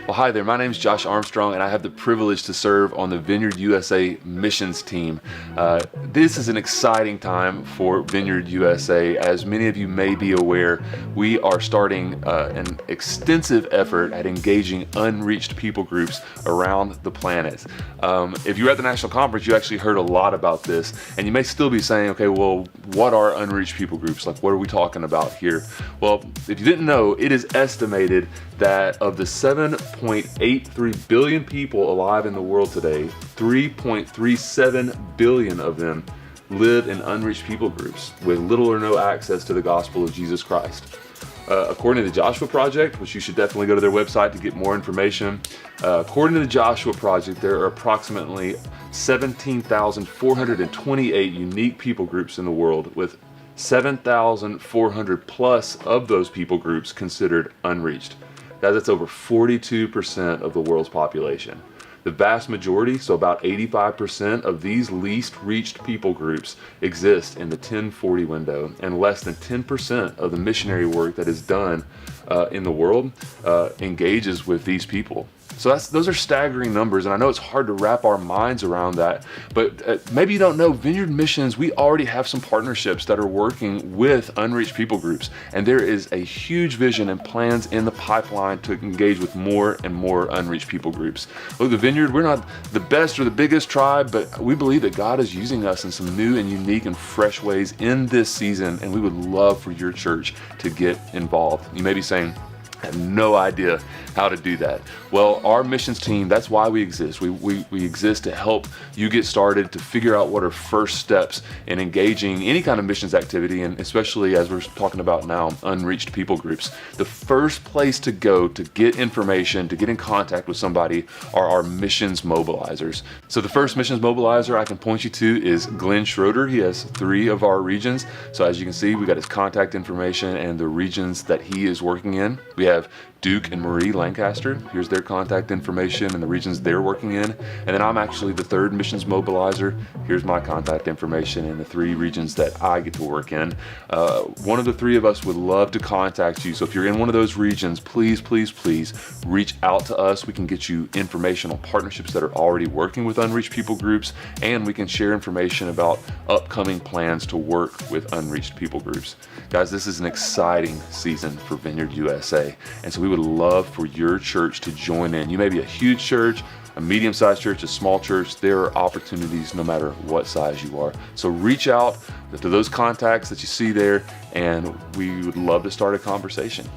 Well, hi there. My name is Josh Armstrong, and I have the privilege to serve on the Vineyard USA missions team. This is an exciting time for Vineyard USA. As many of you may be aware, we are starting an extensive effort at engaging unreached people groups around the planet. If you were at the national conference, you actually heard a lot about this, and you may still be saying, okay, well, what are unreached people groups? Like, what are we talking about here? Well, if you didn't know, it is estimated that of the 7.83 billion people alive in the world today, 3.37 billion of them live in unreached people groups with little or no access to the gospel of Jesus Christ. According to the Joshua Project, which you should definitely go to their website to get more information, according to the Joshua Project, there are approximately 17,428 unique people groups in the world, with 7,400 plus of those people groups considered unreached. Guys, that's over 42% of the world's population. The vast majority, so about 85% of these least reached people groups exist in the 1040 window, and less than 10% of the missionary work that is done in the world engages with these people. So those are staggering numbers, and I know it's hard to wrap our minds around that, but maybe you don't know, Vineyard Missions, we already have some partnerships that are working with unreached people groups, and there is a huge vision and plans in the pipeline to engage with more and more unreached people groups. Look, the Vineyard, we're not the best or the biggest tribe, but we believe that God is using us in some new and unique and fresh ways in this season, and we would love for your church to get involved. You may be saying, I have no idea how to do that. Well, our missions team, that's why we exist. We exist to help you get started, to figure out what are first steps in engaging any kind of missions activity, and especially as we're talking about now, unreached people groups. The first place to go to get information, to get in contact with somebody, are our missions mobilizers. So the first missions mobilizer I can point you to is Glenn Schroeder. He has 3 of our regions. So as you can see, we got his contact information and the regions that he is working in. We have Duke and Marie Lancaster. Here's their contact information and the regions they're working in. And then I'm actually the 3rd missions mobilizer. Here's my contact information and the 3 regions that I get to work in. One of the 3 of us would love to contact you. So if you're in one of those regions, please, please, please reach out to us. We can get you information on partnerships that are already working with unreached people groups, and we can share information about upcoming plans to work with unreached people groups. Guys, this is an exciting season for Vineyard USA. And so we would love for your church to join in. You may be a huge church, a medium-sized church, a small church. There are opportunities no matter what size you are. So reach out to those contacts that you see there, and we would love to start a conversation.